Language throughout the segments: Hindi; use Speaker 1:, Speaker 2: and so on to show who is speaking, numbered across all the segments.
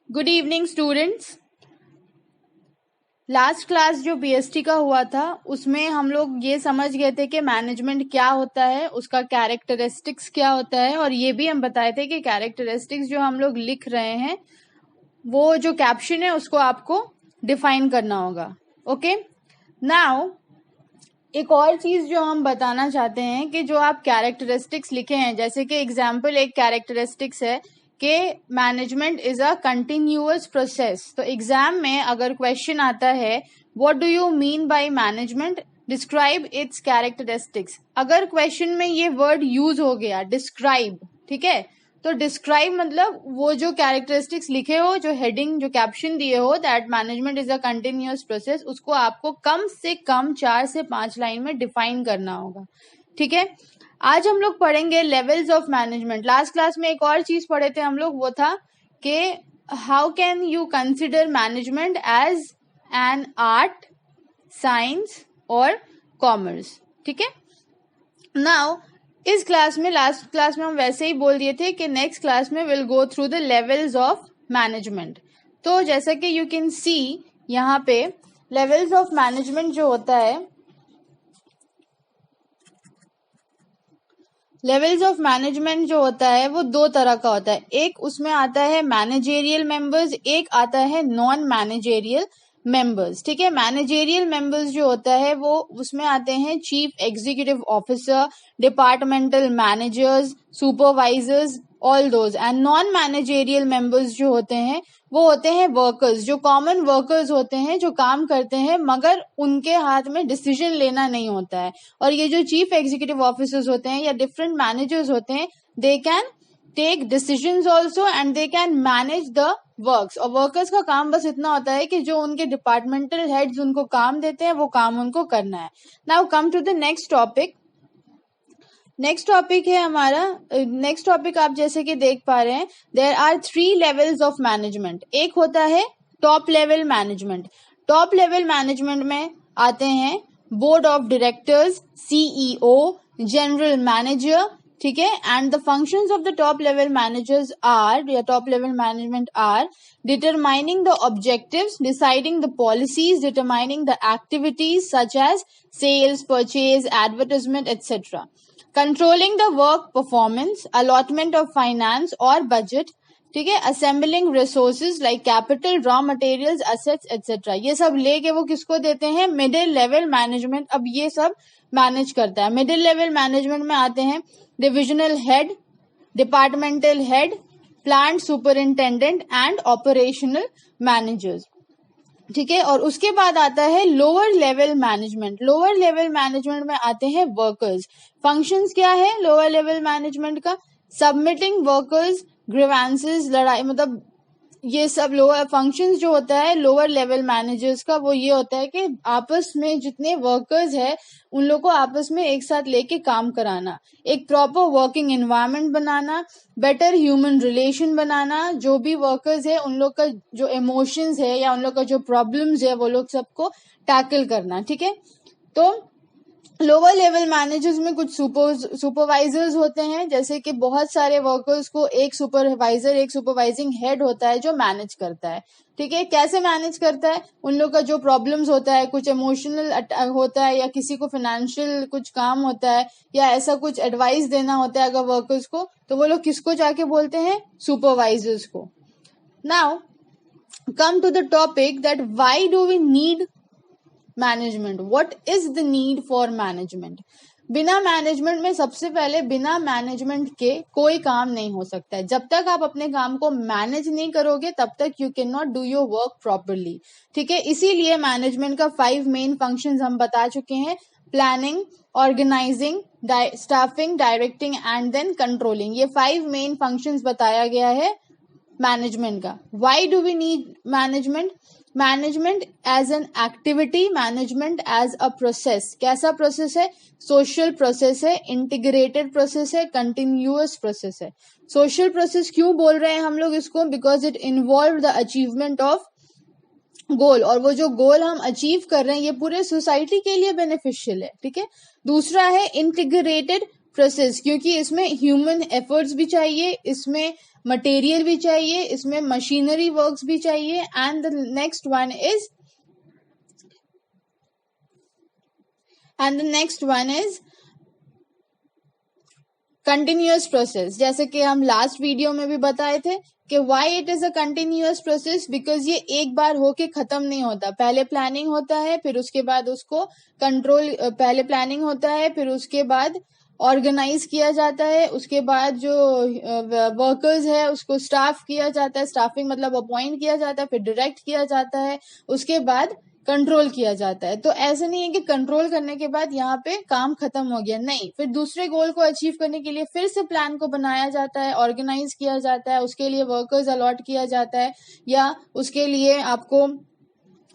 Speaker 1: Good evening students. Last class जो बीएसटी का हुआ था उसमें हम लोग ये समझ गए थे कि मैनेजमेंट क्या होता है, उसका कैरेक्टरिस्टिक्स क्या होता है, और ये भी हम बताए थे कि कैरेक्टरिस्टिक्स जो हम लोग लिख रहे हैं वो जो कैप्शन है उसको आपको डिफाइन करना होगा। ओके, नाउ एक और चीज जो हम बताना चाहते हैं कि जो आप कैरेक्टरिस्टिक्स लिखे हैं, जैसे कि एग्जाम्पल एक कैरेक्टरिस्टिक्स है कि management is a continuous process. तो एग्जाम में अगर क्वेश्चन आता है what do you mean by management, describe it's characteristics, अगर क्वेश्चन में ये वर्ड यूज हो गया डिस्क्राइब, ठीक है, तो डिस्क्राइब मतलब वो जो कैरेक्टरिस्टिक्स लिखे हो, जो हेडिंग जो कैप्शन दिए हो that management is a continuous process, उसको आपको कम से कम 4 से 5 लाइन में डिफाइन करना होगा। ठीक है, आज हम लोग पढ़ेंगे levels of management. Last class में एक और चीज पढ़े थे हम लोग, वो था कि how can you consider management as an art, science और कॉमर्स। ठीक है, नाउ इस क्लास में, लास्ट क्लास में हम वैसे ही बोल दिए थे कि नेक्स्ट क्लास में will go through the levels of management. तो जैसा कि यू कैन सी यहाँ पे लेवल्स ऑफ मैनेजमेंट जो होता है, लेवल्स ऑफ मैनेजमेंट जो होता है वो दो तरह का होता है। एक उसमें आता है मैनेजेरियल मेंबर्स, एक आता है नॉन मैनेजेरियल मेंबर्स। ठीक है, मैनेजेरियल मेंबर्स जो होता है वो उसमें आते हैं chief executive officer, departmental managers, supervisors, all those. And non managerial members जो होते हैं वो होते हैं वर्कर्स, जो कॉमन वर्कर्स होते हैं, जो काम करते हैं मगर उनके हाथ में डिसीजन लेना नहीं होता है। और ये जो चीफ एग्जीक्यूटिव ऑफिसर्स होते हैं या डिफरेंट मैनेजर्स होते हैं, they can take decisions also and they can manage the works. और वर्कर्स का काम बस इतना होता है कि जो उनके डिपार्टमेंटल हेड्स उनको काम देते हैं वो काम उनको करना है। Now come to the next topic. Next topic है हमारा, नेक्स्ट टॉपिक आप जैसे कि देख पा रहे हैं, there are 3 levels of management. एक होता है top level management. Top level management में आते हैं board of directors, CEO, general manager. ठीक है, and the functions of the top level managers are, या top level management are determining the objectives, deciding the policies, determining the activities such as sales, purchase, advertisement, etc. Controlling the work performance, allotment of finance or budget, ठीक है, assembling resources like capital, raw materials, assets, etc. ये सब लेके वो किसको देते हैं, मिडिल लेवल मैनेजमेंट। अब ये सब मैनेज करता है। मिडिल लेवल मैनेजमेंट में आते हैं divisional head, departmental head, plant superintendent and operational managers. ठीक है, और उसके बाद आता है lower level management. Lower level management में आते हैं वर्कर्स। फंक्शंस क्या है लोअर लेवल मैनेजमेंट का, सबमिटिंग वर्कर्स ग्रीवेंसेस, लड़ाई, मतलब ये सब लोअर फंक्शंस जो होता है लोअर लेवल मैनेजर्स का, वो ये होता है कि आपस में जितने वर्कर्स है उन लोग को आपस में एक साथ लेके काम कराना, एक प्रॉपर वर्किंग एनवायरनमेंट बनाना, बेटर ह्यूमन रिलेशन बनाना, जो भी वर्कर्स है उन लोग का जो इमोशंस है या उन लोग का जो प्रॉब्लम्स है वो लोग सबको टैकल करना। ठीक है, तो लोअर लेवल मैनेजर्स में कुछ सुपरवाइजर्स होते हैं, जैसे कि बहुत सारे वर्कर्स को एक सुपरवाइजर, एक सुपरवाइजिंग हेड होता है जो मैनेज करता है। ठीक है, कैसे मैनेज करता है, उन लोग का जो प्रॉब्लम्स होता है, कुछ इमोशनल होता है या किसी को फाइनेंशियल कुछ काम होता है या ऐसा कुछ एडवाइस देना होता है अगर वर्कर्स को, तो वो लोग किसको जाके बोलते हैं, सुपरवाइजर्स को। Now come to the topic that why do we need management, what is the need for management. बिना मैनेजमेंट में, सबसे पहले बिना मैनेजमेंट के कोई काम नहीं हो सकता है। जब तक आप अपने काम को मैनेज नहीं करोगे तब तक you can not do your work properly. ठीक है, इसीलिए मैनेजमेंट का 5 मेन फंक्शंस हम बता चुके हैं, planning, organising, staffing, directing and then controlling. ये 5 मेन फंक्शंस बताया गया है मैनेजमेंट का। Why do we need management, management as an activity, management as a process. कैसा प्रोसेस है, सोशल प्रोसेस है, इंटीग्रेटेड प्रोसेस है, कंटिन्यूअस प्रोसेस है। सोशल प्रोसेस क्यों बोल रहे हैं हम लोग इसको, because it involve the achievement of goal, और वो जो गोल हम अचीव कर रहे हैं ये पूरे सोसाइटी के लिए बेनिफिशियल है। ठीक है, दूसरा है इंटीग्रेटेड प्रोसेस, क्योंकि इसमें ह्यूमन एफर्ट्स भी चाहिए, इसमें मटेरियल भी चाहिए, इसमें मशीनरी वर्क्स भी चाहिए। And the next one is continuous process. जैसे कि हम लास्ट वीडियो में भी बताए थे कि why it is a continuous process, because ये एक बार होके खत्म नहीं होता। पहले प्लानिंग होता है, फिर उसके बाद उसको कंट्रोल, पहले प्लानिंग होता है, फिर उसके बाद ऑर्गेनाइज किया जाता है, उसके बाद जो वर्कर्स है उसको स्टाफ किया जाता है, स्टाफिंग मतलब अपॉइंट किया जाता है, फिर डायरेक्ट किया जाता है, उसके बाद कंट्रोल किया जाता है। तो ऐसा नहीं है कि कंट्रोल करने के बाद यहाँ पे काम खत्म हो गया, नहीं, फिर दूसरे गोल को अचीव करने के लिए फिर से प्लान को बनाया जाता है, ऑर्गेनाइज किया जाता है, उसके लिए वर्कर्स अलॉट किया जाता है, या उसके लिए आपको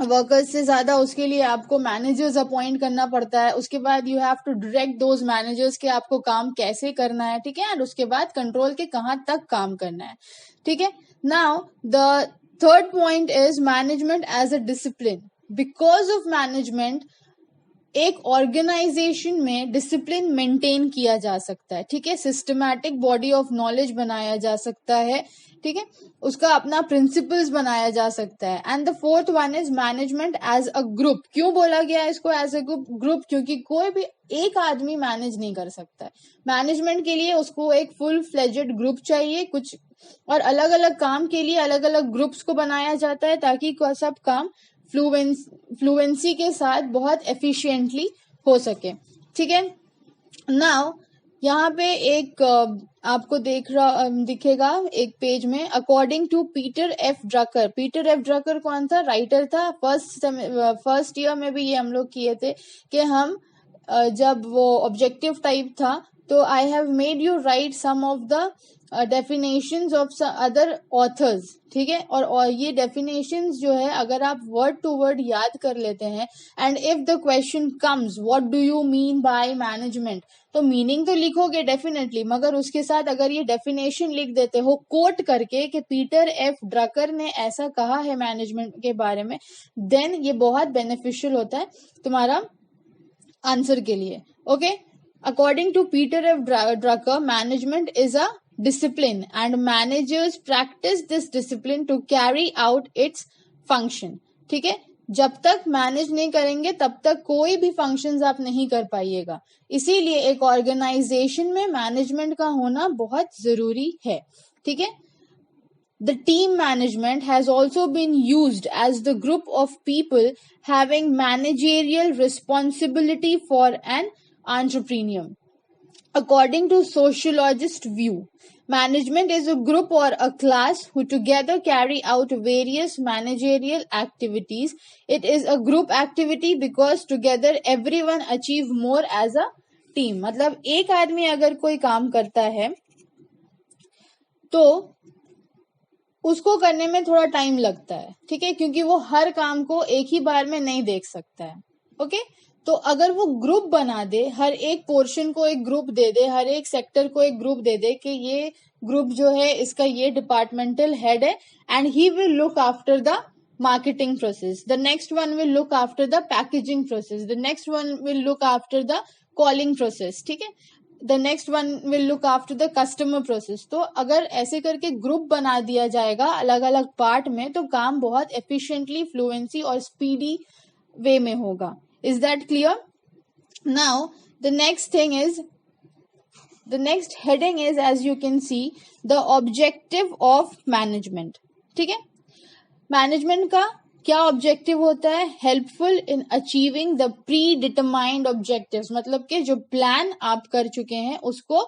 Speaker 1: वर्कर्स से ज्यादा उसके लिए आपको मैनेजर्स अपॉइंट करना पड़ता है। उसके बाद you have to direct those managers के आपको काम कैसे करना है, ठीक है, एंड उसके बाद कंट्रोल के कहाँ तक काम करना है, ठीक है। Now the third point is management as a discipline. Because of management एक ऑर्गेनाइजेशन में डिसिप्लिन मेंटेन किया जा सकता है, ठीक है, सिस्टमैटिक बॉडी ऑफ नॉलेज बनाया जा सकता है, ठीक है, उसका अपना प्रिंसिपल्स बनाया जा सकता है। And the fourth one is management as a group. क्यों बोला गया है इसको एज अ ग्रुप? क्योंकि कोई भी एक आदमी मैनेज नहीं कर सकता है। मैनेजमेंट के लिए उसको एक फुल फ्लेजेड ग्रुप चाहिए, कुछ और अलग अलग काम के लिए अलग अलग ग्रुप्स को बनाया जाता है ताकि सब काम फ्लुएंसी के साथ बहुत एफिशिएंटली हो सके, ठीक है। नाउ यहाँ पे एक आपको दिखेगा एक पेज में, according to Peter F Drucker. Peter F Drucker कौन था? राइटर था। फर्स्ट ईयर में भी ये हम लोग किए थे कि हम जब वो ऑब्जेक्टिव टाइप था तो I have made you write some of the definitions of other authors, ठीक है, और ये डेफिनेशंस जो है अगर आप वर्ड टू वर्ड याद कर लेते हैं, and if the question comes what do you mean by management, तो मीनिंग तो लिखोगे डेफिनेटली, मगर उसके साथ अगर ये डेफिनेशन लिख देते हो कोट करके कि पीटर एफ ड्रकर ने ऐसा कहा है मैनेजमेंट के बारे में, देन ये बहुत बेनिफिशियल होता है तुम्हारा आंसर के लिए। Okay, according to Peter F Drucker, management is a discipline and managers practice this discipline to carry out its function, ठीक है। जब तक मैनेज नहीं करेंगे तब तक कोई भी फंक्शंस आप नहीं कर पाइएगा। इसीलिए एक ऑर्गेनाइजेशन में मैनेजमेंट का होना बहुत जरूरी है, ठीक है। The team management has also been used as the group of people having managerial responsibility for an entrepreneur. According to sociologist view, management is a group or a class who together carry out various managerial activities. It is a group activity because together everyone achieve more as a team. मतलब एक आदमी अगर कोई काम करता है तो उसको करने में थोड़ा टाइम लगता है, ठीक है, क्योंकि वो हर काम को एक ही बार में नहीं देख सकता है। ओके, तो अगर वो ग्रुप बना दे, हर एक पोर्शन को एक ग्रुप दे दे, हर एक सेक्टर को एक ग्रुप दे दे कि ये ग्रुप जो है इसका ये डिपार्टमेंटल हेड है and he will look after the marketing process, the next one will look after the packaging process, the next one will look after the calling process, ठीक है, the next one will look after the customer process। तो अगर ऐसे करके ग्रुप बना दिया जाएगा अलग अलग पार्ट में तो काम बहुत एफिशिएंटली, फ्लुएंसी और स्पीडी वे में होगा। Is that clear? Now the next heading is, as you can see, the objective of management, ठीक है। मैनेजमेंट का क्या ऑब्जेक्टिव होता है? Helpful in achieving the pre determined objectives, मतलब कि जो प्लान आप कर चुके हैं उसको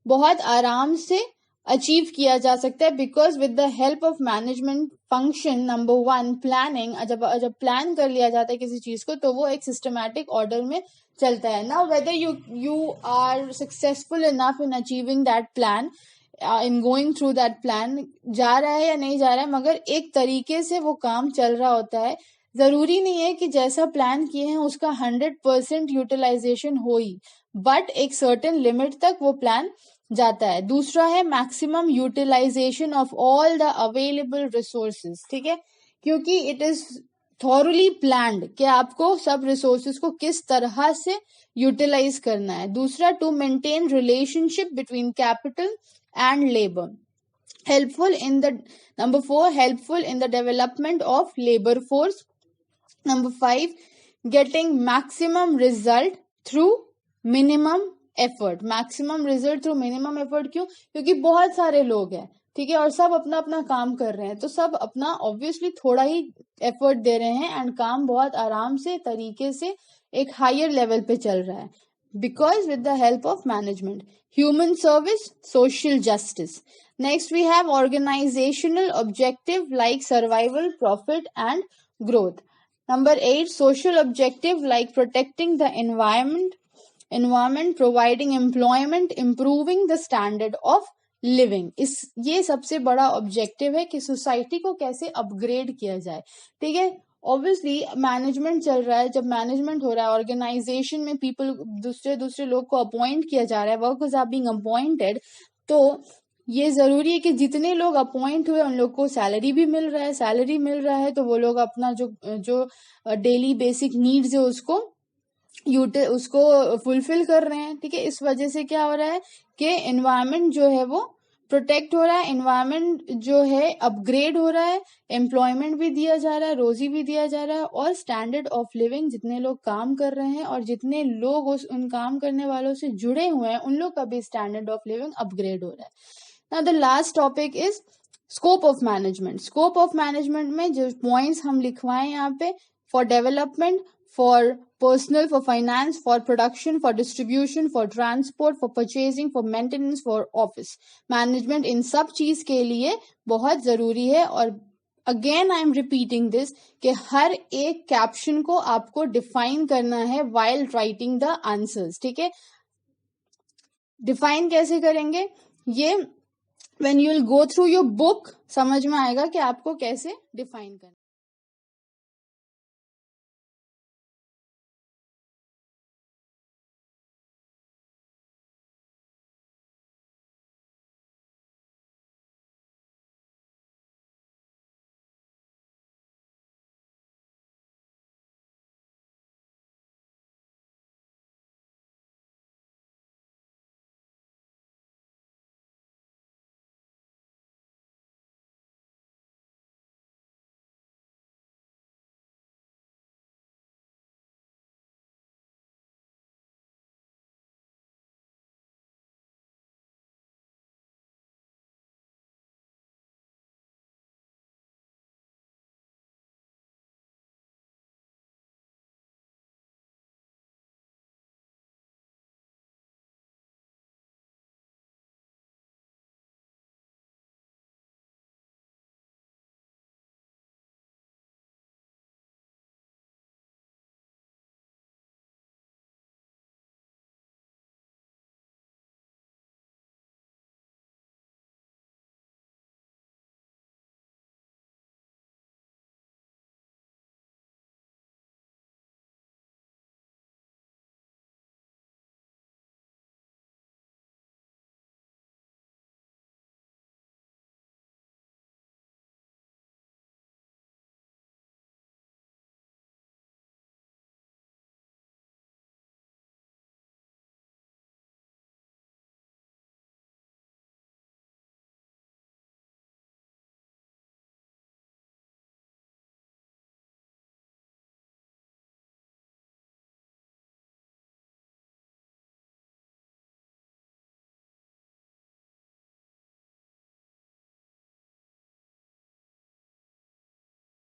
Speaker 1: बहुत आराम से अचीव किया जा सकता है, because with the help of management function, number one planning, जब प्लान कर लिया जाता है किसी चीज को तो वो एक सिस्टमैटिक ऑर्डर में चलता है। Now whether you are successful enough in achieving that plan, in going through that plan, जा रहा है या नहीं जा रहा है, मगर एक तरीके से वो काम चल रहा होता है। जरूरी नहीं है कि जैसा प्लान किए हैं उसका 100% यूटिलाइजेशन हो ही, बट एक सर्टेन लिमिट तक वो प्लान जाता है। दूसरा है maximum utilisation of all the available resources, ठीक है, क्योंकि इट इज थॉरली प्लान्ड कि आपको सब रिसोर्सेज को किस तरह से यूटिलाइज करना है। दूसरा, to maintain relationship between capital and labour, helpful in the number 4 helpful in the development of labor force. Number 5, getting maximum result through minimum effort. maximum result through minimum effort क्यों? क्योंकि बहुत सारे लोग हैं, ठीक है, और सब अपना अपना काम कर रहे हैं, तो सब अपना ऑब्वियसली थोड़ा ही एफर्ट दे रहे हैं एंड काम बहुत आराम से तरीके से एक हायर लेवल पे चल रहा है, because with the help of management. Human service, social justice. Next we have organizational objective like survival, profit and growth. Number 8, social objective like protecting the environment, providing employment, improving the standard of living. ये सबसे बड़ा ऑब्जेक्टिव है कि सोसाइटी को कैसे अपग्रेड किया जाए, ठीक है. ऑब्वियसली मैनेजमेंट चल रहा है, जब मैनेजमेंट हो रहा है ऑर्गेनाइजेशन में, पीपल दूसरे लोग को अपॉइंट किया जा रहा है, वर्कर्स आर बीइंग अपॉइंटेड, तो ये जरूरी है कि जितने लोग अपॉइंट हुए उन लोग को सैलरी भी मिल रहा है. सैलरी मिल रहा है तो वो लोग अपना जो डेली बेसिक नीड्स है उसको फुलफिल कर रहे हैं, ठीक है. इस वजह से क्या हो रहा है कि एनवायरनमेंट जो है वो प्रोटेक्ट हो रहा है, एनवायरनमेंट जो है अपग्रेड हो रहा है, एम्प्लॉयमेंट भी दिया जा रहा है, रोजी भी दिया जा रहा है, और स्टैंडर्ड ऑफ लिविंग, जितने लोग काम कर रहे हैं और जितने लोग उन काम करने वालों से जुड़े हुए हैं उन लोग का भी स्टैंडर्ड ऑफ लिविंग अपग्रेड हो रहा है. Now the last topic is scope of management. Scope of management में जो पॉइंट्स हम लिखवाएं यहाँ पे, for development, for personal, for finance, for production, for distribution, for transport, for purchasing, for maintenance, for office management, इन सब चीज के लिए बहुत जरूरी है. और again I am repeating this कि हर एक कैप्शन को आपको डिफाइन करना है while राइटिंग द आंसर्स, ठीक है. डिफाइन कैसे करेंगे ये when you will go through your book समझ में आएगा कि आपको कैसे डिफाइन करना है.